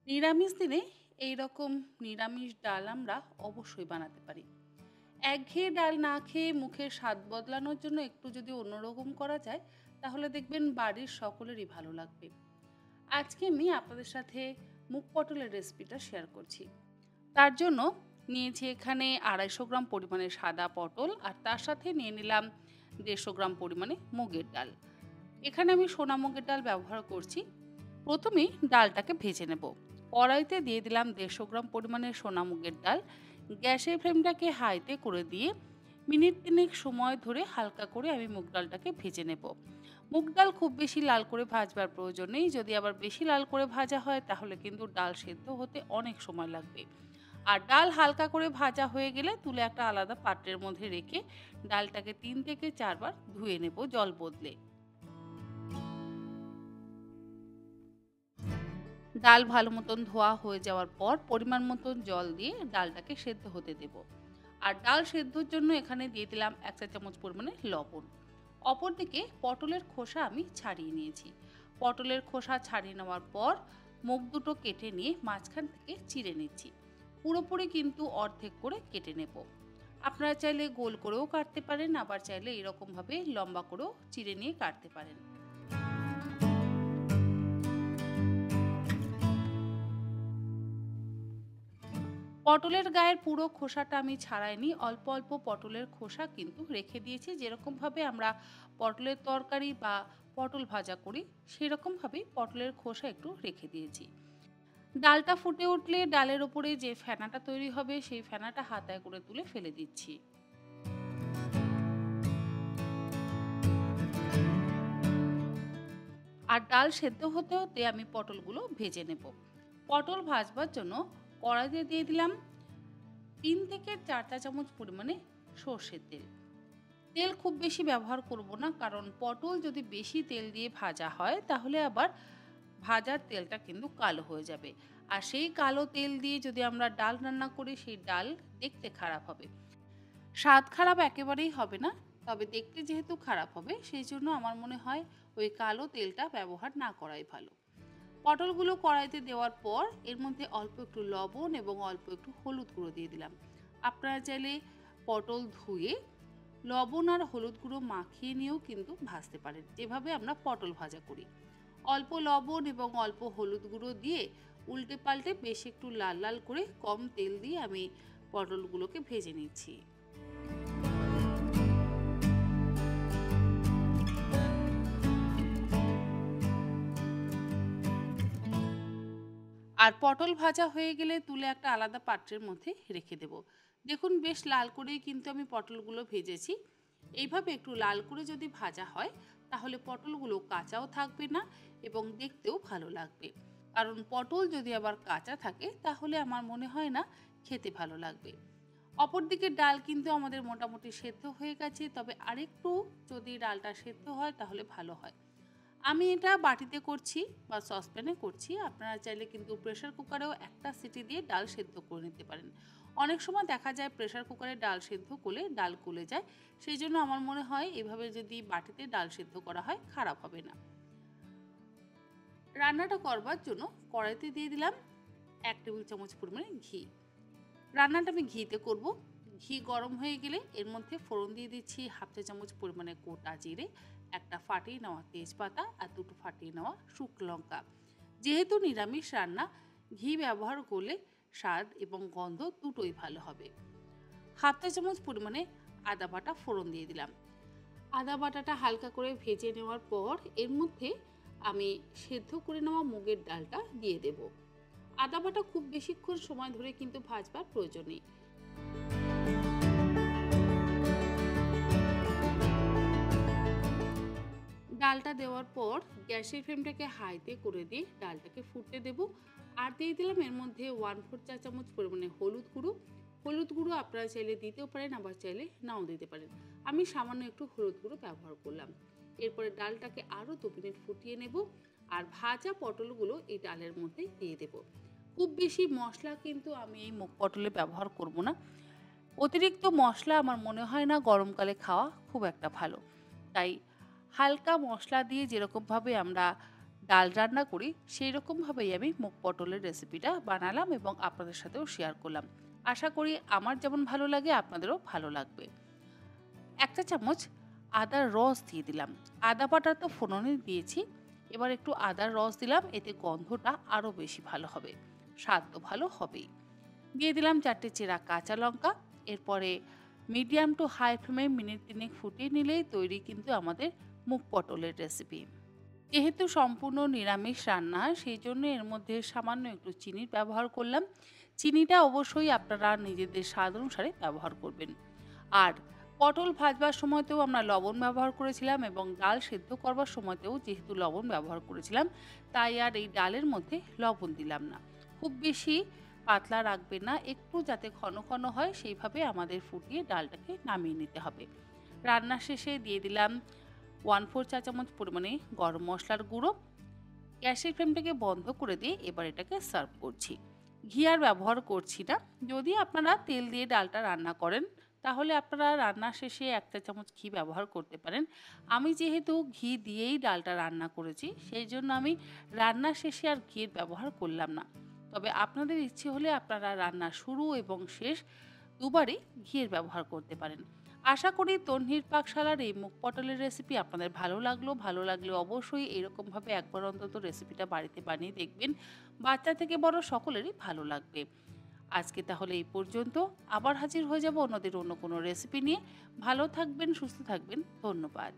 নিরামিষ দিনে এইরকম নিরামিষ ডাল আমরা অবশ্যই বানাতে পারি। একঘেয়ে ডাল না খেয়ে মুখের স্বাদ বদলানোর জন্য একটু যদি অন্যরকম করা যায়, তাহলে দেখবেন বাড়ির সকলেরই ভালো লাগবে। আজকে আমি আপনাদের সাথে মুগ পটলের রেসিপিটা শেয়ার করছি। তার জন্য নিয়েছি এখানে 250 গ্রাম পরিমাণে সাদা পটল, আর তার সাথে নিয়ে নিলাম 150 গ্রাম পরিমাণে মুগের ডাল। এখানে আমি সোনা মুগের ডাল ব্যবহার করছি। প্রথমেই ডালটাকে ভেজে নেব। কড়াইতে দিয়ে দিলাম 150 গ্রাম পরিমাণে সোনা মুগের ডাল। গ্যাসের ফ্লেমটাকে হাইতে করে দিয়ে মিনিট 3 সময় ধরে হালকা করে আমি মুগ ডালটাকে ভেজে নেব। মুগ ডাল খুব বেশি লাল করে ভাজবার প্রয়োজন নেই। যদি আবার বেশি লাল করে ভাজা হয় তাহলে কিন্তু ডাল সেদ্ধ হতে অনেক সময় লাগবে। আর ডাল হালকা করে ভাজা হয়ে গেলে তুলে একটা আলাদা পাত্রের মধ্যে রেখে ডালটাকে 3 থেকে 4 বার ধুয়ে নেব জল বদলে। ডাল ভালো মতন ধোয়া হয়ে যাওয়ার পর পরিমাণ মতন জল দিয়ে ডালটাকে সেদ্ধ হতে দেব। আর ডাল সেদ্ধর জন্য এখানে দিয়ে দিলাম 1 চা চামচ পরিমাণে লবণ। অপরদিকে পটলের খোসা আমি ছাড়িয়ে নিয়েছি। পটলের খোসা ছাড়িয়ে নেওয়ার পর মুখ দুটো কেটে নিয়ে মাঝখান থেকে চিড়ে নিচ্ছি। পুরোপুরি কিন্তু অর্ধেক করে কেটে নেব। আপনারা চাইলে গোল করেও কাটতে পারেন, আবার চাইলে এরকমভাবে লম্বা করেও চিড়ে নিয়ে কাটতে পারেন। পটলের গায়ের পুরো খোসাটা আমি ছাড়াইনি, অল্প অল্প পটলের খোসা কিন্তু রেখে দিয়েছি। যেরকমভাবে আমরা পটলের তরকারি বা পটল ভাজা করি সেরকমভাবেই পটলের খোসা একটু রেখে দিয়েছি। ডালটা ফুটে উঠলে ডালের ওপরে যে ফেনাটা তৈরি হবে সেই ফেনাটা হাতায় করে তুলে ফেলে দিচ্ছি। আর ডাল সেদ্ধ হতে হতে আমি পটলগুলো ভেজে নেব। পটল ভাজবার জন্য কড়াইতে দিয়ে দিলাম 3 থেকে 4 চা চামচ পরিমাণে সর্ষের তেল। তেল খুব বেশি ব্যবহার করব না, কারণ পটল যদি বেশি তেল দিয়ে ভাজা হয় তাহলে আবার ভাজার তেলটা কিন্তু কালো হয়ে যাবে। আর সেই কালো তেল দিয়ে যদি আমরা ডাল রান্না করি সেই ডাল দেখতে খারাপ হবে। স্বাদ খারাপ একেবারেই হবে না, তবে দেখতে যেহেতু খারাপ হবে সেই জন্য আমার মনে হয় ওই কালো তেলটা ব্যবহার না করাই ভালো। পটলগুলো কড়াইতে দেওয়ার পর এর মধ্যে অল্প একটু লবণ এবং অল্প একটু হলুদ গুঁড়ো দিয়ে দিলাম। আপনারা চাইলে পটল ধুয়ে লবণ আর হলুদ গুঁড়ো মাখিয়ে নিয়েও কিন্তু ভাজতে পারেন, যেভাবে আমরা পটল ভাজা করি। অল্প লবণ এবং অল্প হলুদ গুঁড়ো দিয়ে উল্টে পাল্টে বেশ একটু লাল লাল করে কম তেল দিয়ে আমি পটলগুলোকে ভেজে নিচ্ছি। আর পটল ভাজা হয়ে গেলে তুলে একটা আলাদা পাত্রের মধ্যে রেখে দেব। দেখুন বেশ লাল করেই কিন্তু আমি পটলগুলো ভেজেছি। এইভাবে একটু লাল করে যদি ভাজা হয় তাহলে পটলগুলো কাঁচাও থাকবে না এবং দেখতেও ভালো লাগবে। কারণ পটল যদি আবার কাঁচা থাকে তাহলে আমার মনে হয় না খেতে ভালো লাগবে। অপরদিকে ডাল কিন্তু আমাদের মোটামুটি সেদ্ধ হয়ে গেছে, তবে আরেকটু যদি ডালটা সেদ্ধ হয় তাহলে ভালো হয়। আমি এটা বাটিতে করছি বা সসপ্যানে করছি। আপনারা চাইলে কিন্তু প্রেসার কুকারেও একটা সিটি দিয়ে ডাল সেদ্ধ করে নিতে পারেন। অনেক সময় দেখা যায় প্রেসার কুকারে ডাল সেদ্ধ করলে ডাল গলে যায়। সেই জন্য আমার মনে হয় এভাবে যদি বাটিতে ডাল সেদ্ধ করা হয় খারাপ হবে না। রান্নাটা করবার জন্য কড়াইতে দিয়ে দিলাম 1 টেবিল চামচ পরিমাণে ঘি। রান্নাটা আমি ঘিতে করব। ঘি গরম হয়ে গেলে এর মধ্যে ফোড়ন দিয়ে দিচ্ছি 1/2 চা চামচ পরিমাণে গোটা জিরে, একটা ফাটিয়ে নেওয়া তেজপাতা আর দুটো ফাটিয়ে নেওয়া শুকনো লঙ্কা। যেহেতু নিরামিষ রান্না, ঘি ব্যবহার করলে স্বাদ এবং গন্ধ দুটোই ভালো হবে। 1/2 চা চামচ পরিমাণে আদা বাটা ফোড়ন দিয়ে দিলাম। আদা বাটাটা হালকা করে ভেজে নেওয়ার পর এর মধ্যে আমি সেদ্ধ করে নেওয়া মুগের ডালটা দিয়ে দেব। আদা বাটা খুব বেশিক্ষণ সময় ধরে কিন্তু ভাজবার প্রয়োজন নেই। ডালটা দেওয়ার পর গ্যাসের ফ্লেমটাকে হাইতে করে দিয়ে ডালটাকে ফুটতে দেব। আর দিয়ে দিলাম এর মধ্যে 1/4 চা চামচ পরিমাণে হলুদ গুঁড়ো। হলুদ গুঁড়ো আপনারা চাইলে দিতেও পারেন, আবার চাইলে নাও দিতে পারেন। আমি সামান্য একটু হলুদ গুঁড়ো ব্যবহার করলাম। এরপরে ডালটাকে আরও 2 মিনিট ফুটিয়ে নেব আর ভাজা পটলগুলো এই ডালের মধ্যে দিয়ে দেব। খুব বেশি মশলা কিন্তু আমি এই মুগ পটলে ব্যবহার করব না। অতিরিক্ত মশলা আমার মনে হয় না গরমকালে খাওয়া খুব একটা ভালো। তাই হালকা মশলা দিয়ে যেরকমভাবে আমরা ডাল রান্না করি সেই রকমভাবেই আমি মুগ পটলের রেসিপিটা বানালাম এবং আপনাদের সাথেও শেয়ার করলাম। আশা করি আমার যেমন ভালো লাগে আপনাদেরও ভালো লাগবে। ১ চা চামচ আদার রস দিয়ে দিলাম। আদা বাটা তো ফোড়নে দিয়েছি। এবার একটু আদার রস দিলাম, এতে গন্ধটা আরও বেশি ভালো হবে, স্বাদ তো ভালো হবেই। দিয়ে দিলাম ৪টে চেরা কাঁচা লঙ্কা। এরপরে মিডিয়াম টু হাই ফ্লেমে মিনিট ৩ ফুটিয়ে নিলেই তৈরি কিন্তু আমাদের মুগ পটলের রেসিপি। যেহেতু সম্পূর্ণ নিরামিষ রান্না সেই জন্য এর মধ্যে সামান্য একটু চিনির ব্যবহার করলাম। চিনিটা অবশ্যই আপনারা নিজেদের স্বাদ অনুসারে ব্যবহার করবেন। আর পটল ভাজবার সময়তেও আমরা লবণ ব্যবহার করেছিলাম এবং ডাল সেদ্ধ করবার সময়তেও যেহেতু লবণ ব্যবহার করেছিলাম, তাই আর এই ডালের মধ্যে লবণ দিলাম না। খুব বেশি পাতলা রাখবেন না, একটু যাতে ঘন ঘন হয় সেইভাবে আমাদের ফুটিয়ে ডালটাকে নামিয়ে নিতে হবে। রান্না শেষে দিয়ে দিলাম 1/4 চা চামচ পরিমাণে গরম মশলার গুঁড়ো। গ্যাসের ফ্লেমটাকে বন্ধ করে দিয়ে এবার এটাকে সার্ভ করছি। ঘি আর ব্যবহার করছি না। যদি আপনারা তেল দিয়ে ডালটা রান্না করেন তাহলে আপনারা রান্না শেষে 1 চা চামচ ঘি ব্যবহার করতে পারেন। আমি যেহেতু ঘি দিয়েই ডালটা রান্না করেছি সেই জন্য আমি রান্না শেষে আর ঘির ব্যবহার করলাম না। তবে আপনাদের ইচ্ছে হলে আপনারা রান্না শুরু এবং শেষ দুবারই ঘিয়ের ব্যবহার করতে পারেন। আশা করি তন্হির পাকশালার এই মুগ পটলের রেসিপি আপনাদের ভালো লাগলে অবশ্যই এরকমভাবে একবার অন্তত রেসিপিটা বাড়িতে বানিয়ে দেখবেন। বাচ্চা থেকে বড় সকলেরই ভালো লাগবে। আজকে তাহলে এই পর্যন্ত। আবার হাজির হয়ে যাব অন্য কোনো রেসিপি নিয়ে। ভালো থাকবেন, সুস্থ থাকবেন। ধন্যবাদ।